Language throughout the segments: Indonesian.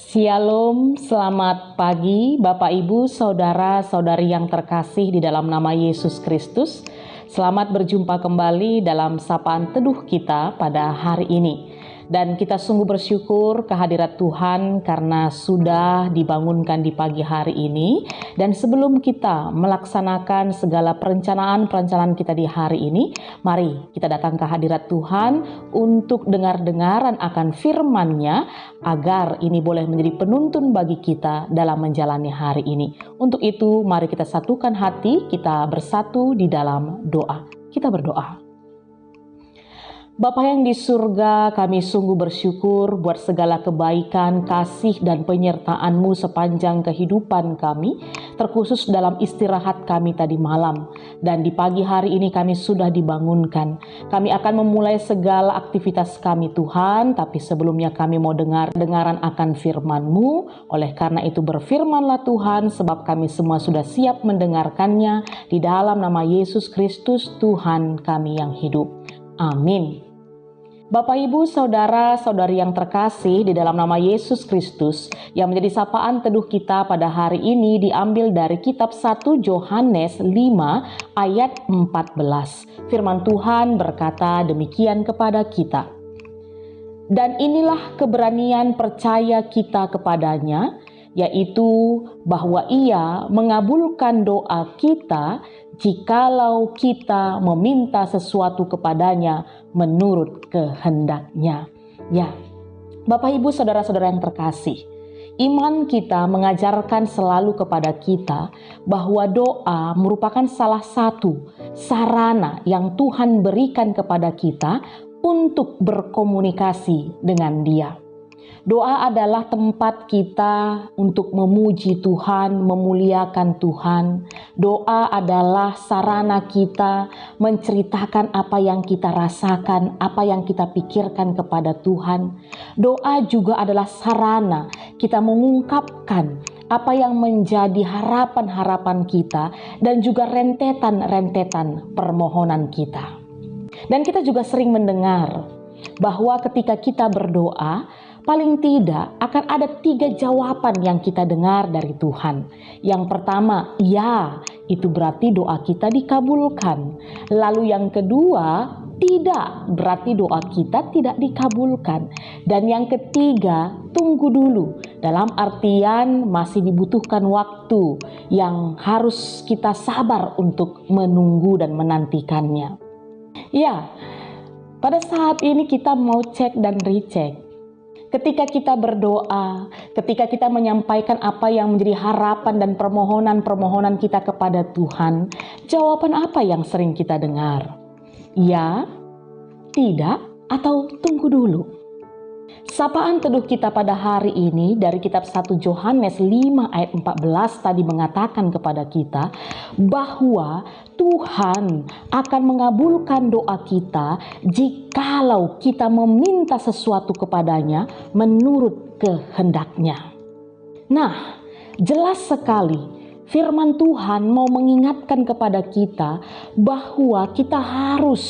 Shalom, selamat pagi Bapak Ibu, Saudara-saudari yang terkasih di dalam nama Yesus Kristus. Selamat berjumpa kembali dalam sapaan teduh kita pada hari ini. Dan kita sungguh bersyukur kehadirat Tuhan karena sudah dibangunkan di pagi hari ini. Dan sebelum kita melaksanakan segala perencanaan kita di hari ini, mari kita datang ke hadirat Tuhan untuk dengar-dengaran akan firman-Nya agar ini boleh menjadi penuntun bagi kita dalam menjalani hari ini. Untuk itu, mari kita satukan hati, kita bersatu di dalam doa. Kita berdoa. Bapa yang di surga, kami sungguh bersyukur buat segala kebaikan, kasih, dan penyertaan-Mu sepanjang kehidupan kami, terkhusus dalam istirahat kami tadi malam. Dan di pagi hari ini kami sudah dibangunkan. Kami akan memulai segala aktivitas kami Tuhan, tapi sebelumnya kami mau dengaran akan firman-Mu. Oleh karena itu berfirmanlah Tuhan, sebab kami semua sudah siap mendengarkannya. Di dalam nama Yesus Kristus, Tuhan kami yang hidup. Amin. Bapak, Ibu, Saudara-saudari yang terkasih di dalam nama Yesus Kristus, yang menjadi sapaan teduh kita pada hari ini diambil dari kitab 1 Yohanes 5 ayat 14. Firman Tuhan berkata demikian kepada kita. Dan inilah keberanian percaya kita kepadanya, yaitu bahwa Ia mengabulkan doa kita jikalau kita meminta sesuatu kepadanya menurut kehendak-Nya. Ya, Bapak, Ibu, Saudara-saudara yang terkasih, iman kita mengajarkan selalu kepada kita bahwa doa merupakan salah satu sarana yang Tuhan berikan kepada kita untuk berkomunikasi dengan Dia. Doa adalah tempat kita untuk memuji Tuhan, memuliakan Tuhan. Doa adalah sarana kita menceritakan apa yang kita rasakan, apa yang kita pikirkan kepada Tuhan. Doa juga adalah sarana kita mengungkapkan apa yang menjadi harapan-harapan kita dan juga rentetan-rentetan permohonan kita. Dan kita juga sering mendengar bahwa ketika kita berdoa, paling tidak akan ada 3 jawaban yang kita dengar dari Tuhan. Yang pertama, ya, itu berarti doa kita dikabulkan. Lalu yang kedua, tidak, berarti doa kita tidak dikabulkan. Dan yang ketiga, tunggu dulu. Dalam artian masih dibutuhkan waktu yang harus kita sabar untuk menunggu dan menantikannya. Ya, pada saat ini kita mau cek dan recheck. Ketika kita berdoa, ketika kita menyampaikan apa yang menjadi harapan dan permohonan-permohonan kita kepada Tuhan, jawaban apa yang sering kita dengar? Ya, tidak, atau tunggu dulu. Sapaan teduh kita pada hari ini dari kitab 1 Yohanes 5 ayat 14 tadi mengatakan kepada kita bahwa Tuhan akan mengabulkan doa kita jikalau kita meminta sesuatu kepadanya menurut kehendak-Nya. Nah, jelas sekali firman Tuhan mau mengingatkan kepada kita bahwa kita harus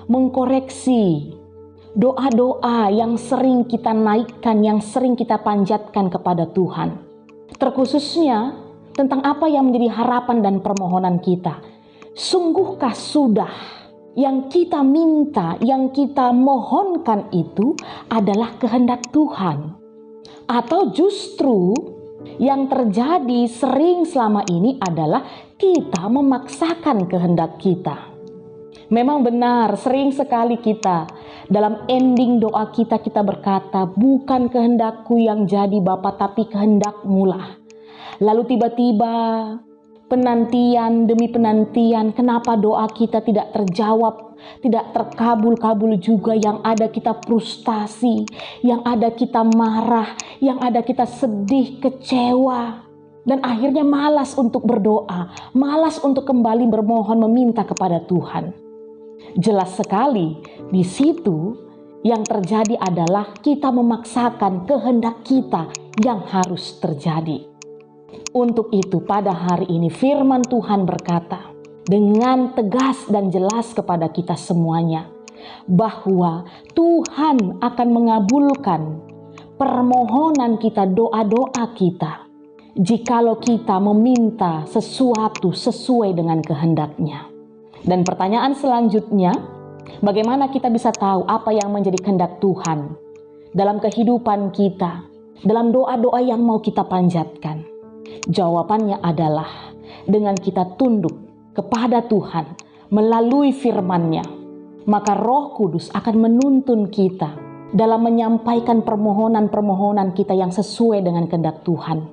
mengkoreksi doa-doa yang sering kita naikkan, yang sering kita panjatkan kepada Tuhan. Terkhususnya tentang apa yang menjadi harapan dan permohonan kita. Sungguhkah sudah yang kita minta, yang kita mohonkan itu adalah kehendak Tuhan? Atau justru yang terjadi sering selama ini adalah kita memaksakan kehendak kita? Memang benar, sering sekali kita dalam ending doa kita berkata, bukan kehendakku yang jadi Bapa, tapi kehendak-Mu lah. Lalu tiba-tiba penantian demi penantian, kenapa doa kita tidak terjawab, tidak terkabul-kabul juga, yang ada kita frustasi, yang ada kita marah, yang ada kita sedih, kecewa. Dan akhirnya malas untuk berdoa, malas untuk kembali bermohon meminta kepada Tuhan. Jelas sekali di situ yang terjadi adalah kita memaksakan kehendak kita yang harus terjadi. Untuk itu pada hari ini firman Tuhan berkata dengan tegas dan jelas kepada kita semuanya bahwa Tuhan akan mengabulkan permohonan kita, doa-doa kita, jikalau kita meminta sesuatu sesuai dengan kehendak-Nya. Dan pertanyaan selanjutnya, bagaimana kita bisa tahu apa yang menjadi kehendak Tuhan dalam kehidupan kita, dalam doa-doa yang mau kita panjatkan? Jawabannya adalah dengan kita tunduk kepada Tuhan melalui firman-Nya. Maka Roh Kudus akan menuntun kita dalam menyampaikan permohonan-permohonan kita yang sesuai dengan kehendak Tuhan.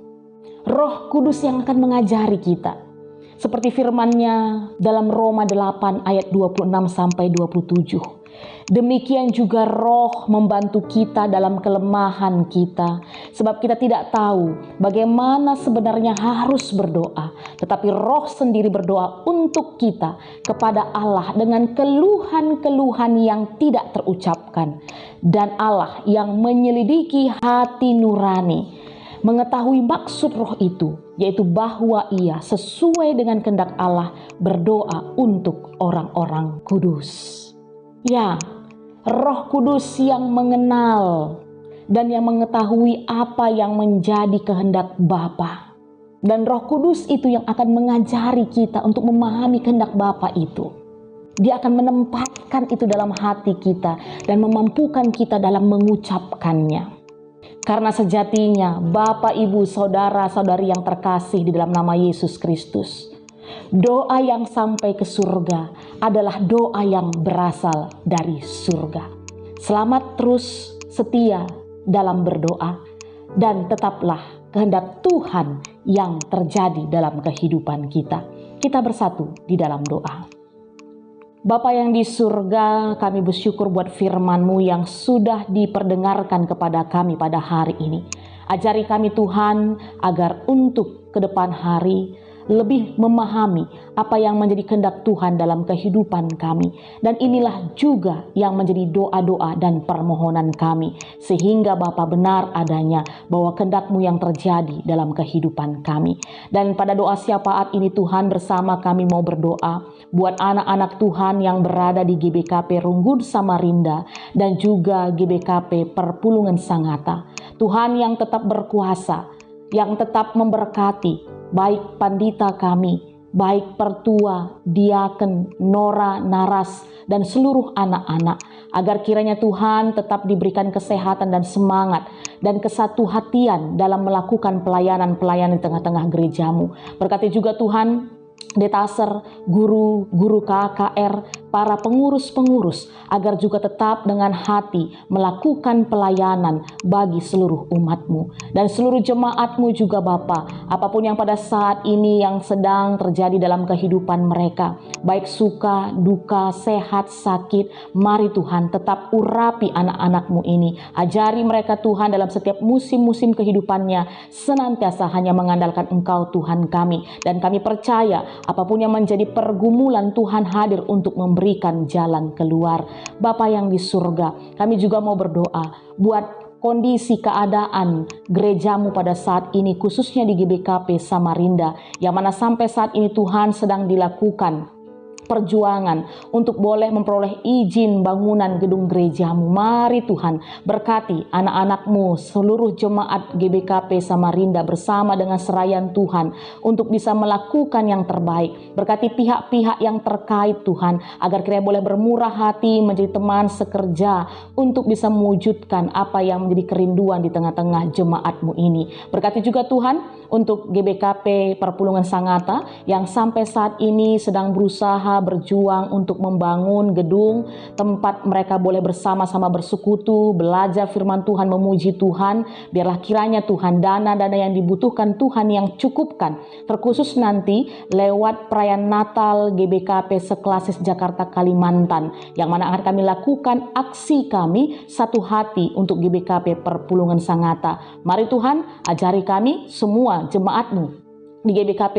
Roh Kudus yang akan mengajari kita. Seperti firman-Nya dalam Roma 8 ayat 26-27. Demikian juga Roh membantu kita dalam kelemahan kita. Sebab kita tidak tahu bagaimana sebenarnya harus berdoa. Tetapi Roh sendiri berdoa untuk kita kepada Allah dengan keluhan-keluhan yang tidak terucapkan. Dan Allah yang menyelidiki hati nurani mengetahui maksud Roh itu, yaitu bahwa Ia sesuai dengan kehendak Allah berdoa untuk orang-orang kudus. Ya, Roh Kudus yang mengenal dan yang mengetahui apa yang menjadi kehendak Bapa. Dan Roh Kudus itu yang akan mengajari kita untuk memahami kehendak Bapa itu. Dia akan menempatkan itu dalam hati kita dan memampukan kita dalam mengucapkannya. Karena sejatinya Bapak, Ibu, Saudara-saudari yang terkasih di dalam nama Yesus Kristus, doa yang sampai ke surga adalah doa yang berasal dari surga. Selamat terus setia dalam berdoa dan tetaplah kehendak Tuhan yang terjadi dalam kehidupan kita. Kita bersatu di dalam doa. Bapa yang di surga, kami bersyukur buat firman-Mu yang sudah diperdengarkan kepada kami pada hari ini. Ajari kami Tuhan agar untuk ke depan hari lebih memahami apa yang menjadi kehendak Tuhan dalam kehidupan kami. Dan inilah juga yang menjadi doa-doa dan permohonan kami. Sehingga Bapa benar adanya bahwa kehendak-Mu yang terjadi dalam kehidupan kami. Dan pada doa syafaat ini Tuhan, bersama kami mau berdoa buat anak-anak Tuhan yang berada di GBKP Runggun Samarinda dan juga GBKP Perpulungan Sangatta. Tuhan yang tetap berkuasa, yang tetap memberkati baik pandita kami, baik pertua, diaken, nora, naras, dan seluruh anak-anak, agar kiranya Tuhan tetap diberikan kesehatan dan semangat dan kesatu hatian dalam melakukan pelayanan-pelayanan di tengah-tengah gereja-Mu. Berkati juga Tuhan detaser, guru KKR, para pengurus-pengurus, agar juga tetap dengan hati melakukan pelayanan bagi seluruh umat-Mu. Dan seluruh jemaat-Mu juga Bapa, apapun yang pada saat ini yang sedang terjadi dalam kehidupan mereka, baik suka, duka, sehat, sakit, mari Tuhan tetap urapi anak-anak-Mu ini. Ajari mereka Tuhan dalam setiap musim-musim kehidupannya, senantiasa hanya mengandalkan Engkau Tuhan kami. Dan kami percaya apapun yang menjadi pergumulan, Tuhan hadir untuk memberikan jalan keluar. Bapa yang di surga, kami juga mau berdoa buat kondisi keadaan gereja-Mu pada saat ini, khususnya di GBKP Samarinda, yang mana sampai saat ini Tuhan sedang dilakukan perjuangan untuk boleh memperoleh izin bangunan gedung gereja-Mu. Mari Tuhan berkati anak-anak-Mu, seluruh jemaat GBKP Samarinda bersama dengan serayan Tuhan untuk bisa melakukan yang terbaik. Berkati pihak-pihak yang terkait Tuhan, agar kiranya boleh bermurah hati menjadi teman sekerja untuk bisa mewujudkan apa yang menjadi kerinduan di tengah-tengah jemaat-Mu ini. Berkati juga Tuhan untuk GBKP Perpulungan Sangatta yang sampai saat ini sedang berusaha berjuang untuk membangun gedung tempat mereka boleh bersama-sama bersekutu, belajar firman Tuhan, memuji Tuhan. Biarlah kiranya Tuhan dana-dana yang dibutuhkan Tuhan yang cukupkan, terkhusus nanti lewat perayaan Natal GBKP Seklasis Jakarta Kalimantan, yang mana akan kami lakukan aksi kami satu hati untuk GBKP Perpulungan Sangatta. Mari Tuhan ajari kami semua jemaat-Mu di GBKP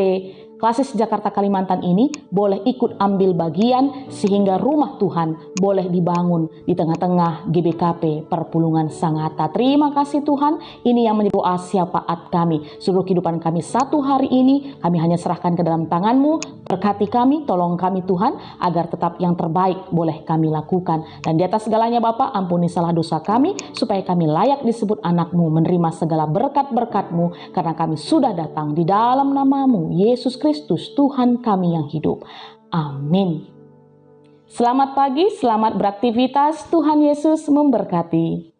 Fasis Jakarta Kalimantan ini boleh ikut ambil bagian sehingga rumah Tuhan boleh dibangun di tengah-tengah GBKP Perpulungan Sangatta. Terima kasih Tuhan, ini yang menjadi doa syafaat kami. Seluruh kehidupan kami satu hari ini, kami hanya serahkan ke dalam tangan-Mu. Berkati kami, tolong kami Tuhan, agar tetap yang terbaik boleh kami lakukan. Dan di atas segalanya Bapa, ampuni salah dosa kami, supaya kami layak disebut anak-Mu, menerima segala berkat-berkat-Mu, karena kami sudah datang di dalam nama-Mu, Yesus Kristus, Tuhan kami yang hidup. Amin. Selamat pagi, selamat beraktivitas, Tuhan Yesus memberkati.